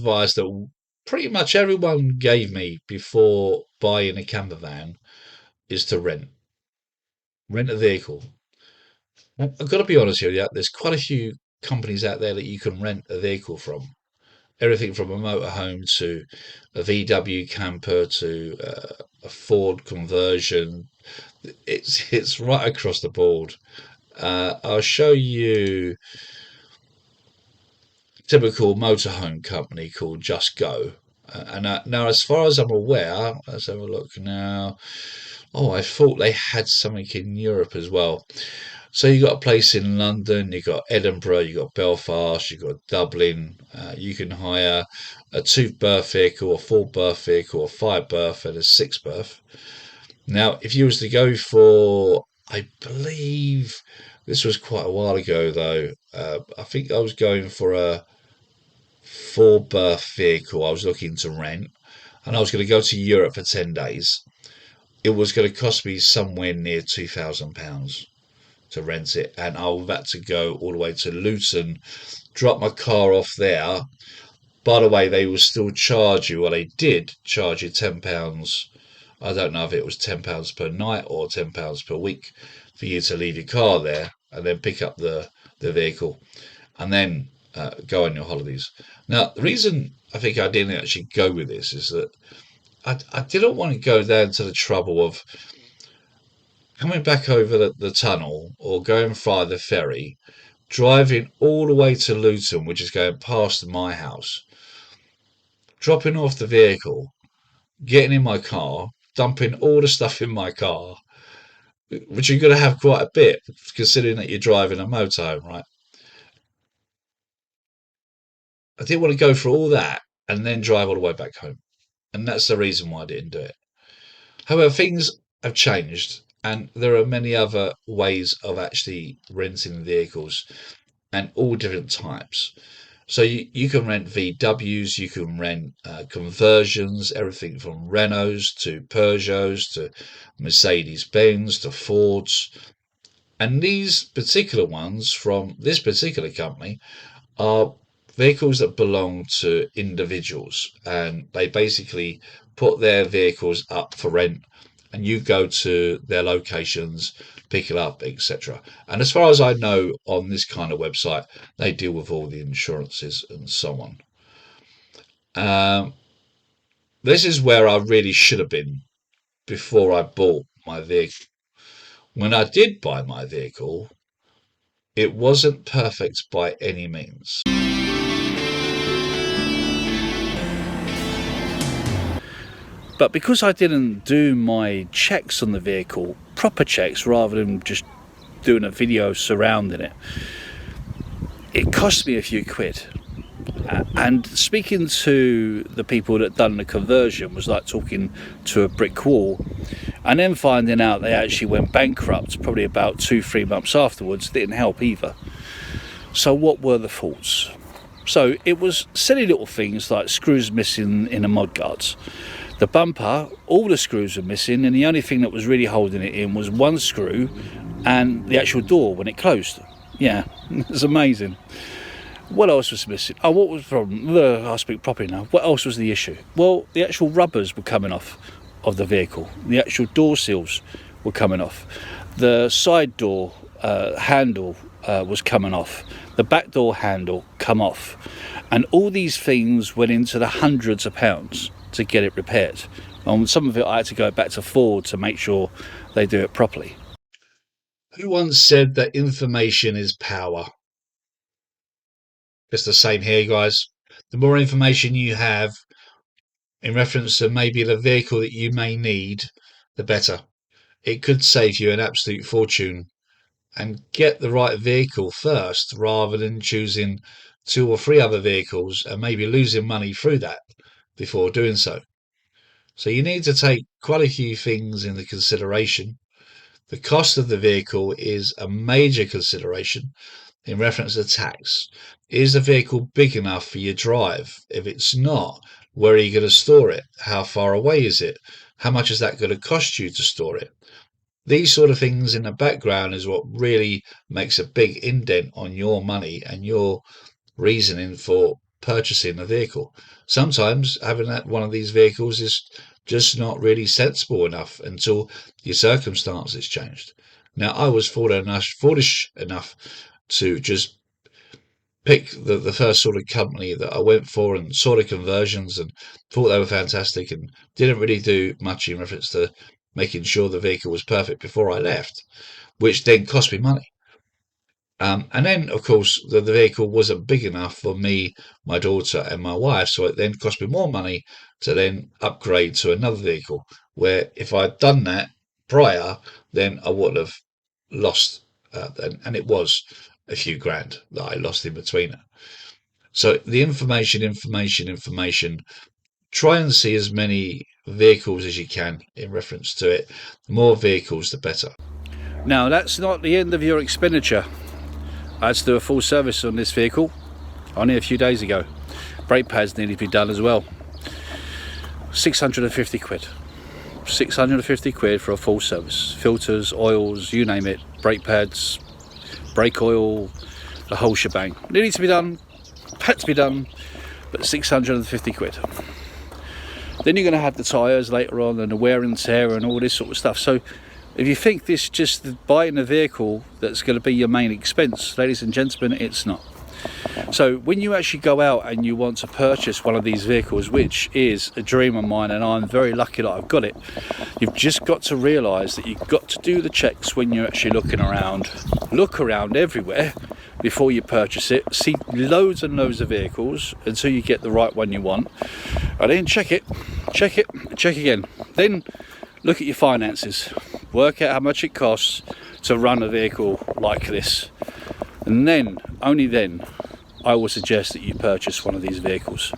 advice that pretty much everyone gave me before buying a camper van is to rent a vehicle. Now, I've got to be honest with you, there's quite a few companies out there that you can rent a vehicle from. Everything from a motorhome to a VW camper to a Ford conversion. It's right across the board. I'll show you a typical motorhome company called Just Go. Now, as far as I'm aware, let's have a look now. Oh, I thought they had something in Europe as well. So you got a place in London, you got Edinburgh, you got Belfast, you got Dublin. You can hire a two-berth vehicle, a four-berth vehicle, a five-berth, and a six-berth. Now, if you was to go for, I believe this was quite a while ago though. I think I was going for a four-berth vehicle. I was looking to rent, and I was going to go to Europe for 10 days. It was going to cost me somewhere near £2,000 to rent it, and I would have had to go all the way to Luton, drop my car off there. By the way, they will still charge you, well, they did charge you £10. I don't know if it was £10 per night or £10 per week for you to leave your car there and then pick up the vehicle and then go on your holidays. Now, the reason I think I didn't actually go with this is that I didn't want to go down to the trouble of coming back over the tunnel or going via the ferry, driving all the way to Luton, which is going past my house, dropping off the vehicle, getting in my car, dumping all the stuff in my car, which you're going to have quite a bit, considering that you're driving a motorhome, right? I didn't want to go through all that and then drive all the way back home. And that's the reason why I didn't do it. However, things have changed, and there are many other ways of actually renting vehicles and all different types. So you can rent VWs, you can rent conversions, everything from Renaults to Peugeots to Mercedes-Benz to Fords. And these particular ones from this particular company are vehicles that belong to individuals, and they basically put their vehicles up for rent and you go to their locations, pick it up, etc. And as far as I know, on this kind of website, they deal with all the insurances and so on. This is where I really should have been before I bought my vehicle. When I did buy my vehicle, it wasn't perfect by any means. But because I didn't do my checks on the vehicle, proper checks, rather than just doing a video surrounding it, it cost me a few quid. And speaking to the people that done the conversion was like talking to a brick wall, and then finding out they actually went bankrupt probably about 2-3 months afterwards didn't help either. So what were the faults? So it was silly little things like screws missing in the mudguards. The bumper, all the screws were missing, and the only thing that was really holding it in was one screw and the actual door when it closed. Yeah, it's amazing. What else was missing? Oh, what was the problem? I'll speak properly now. What else was the issue? Well, the actual rubbers were coming off of the vehicle. The actual door seals were coming off. The side door handle was coming off. The back door handle come off. And all these things went into the hundreds of pounds to get it repaired. And some of it I had to go back to Ford to make sure they do it properly. Who once said that information is power? It's the same here, guys. The more information you have in reference to maybe the vehicle that you may need, the better. It could save you an absolute fortune. And get the right vehicle first, rather than choosing 2 or 3 other vehicles and maybe losing money through that before doing so. So you need to take quite a few things into consideration. The cost of the vehicle is a major consideration in reference to tax. Is the vehicle big enough for your drive? If it's not, where are you going to store it? How far away is it? How much is that going to cost you to store it? These sort of things in the background is what really makes a big indent on your money and your reasoning for purchasing a vehicle. Sometimes having one of these vehicles is just not really sensible enough until your circumstances changed. Now, I was foolish enough to just pick the first sort of company that I went for and saw the conversions and thought they were fantastic, and didn't really do much in reference to making sure the vehicle was perfect before I left, which then cost me money. And then, of course, the vehicle wasn't big enough for me, my daughter, and my wife, so it then cost me more money to then upgrade to another vehicle, where if I'd done that prior, then I would have lost, and it was a few grand that I lost in between it. So the information, try and see as many vehicles as you can in reference to it. The more vehicles, the better. Now, that's not the end of your expenditure. I had to do a full service on this vehicle only a few days ago. Brake pads needed to be done as well. 650 quid. 650 quid for a full service. Filters, oils, you name it. Brake pads, brake oil, the whole shebang. Needed to be done, had to be done, but 650 quid. Then you're going to have the tyres later on and the wear and tear and all this sort of stuff. So if you think this just buying a vehicle that's going to be your main expense, ladies and gentlemen, it's not. So when you actually go out and you want to purchase one of these vehicles, which is a dream of mine, and I'm very lucky that I've got it, you've just got to realise that you've got to do the checks when you're actually looking around. Look around everywhere before you purchase it. See loads and loads of vehicles until you get the right one you want, and then check it, check again. Then look at your finances. Work out how much it costs to run a vehicle like this, and then, only then, I will suggest that you purchase one of these vehicles.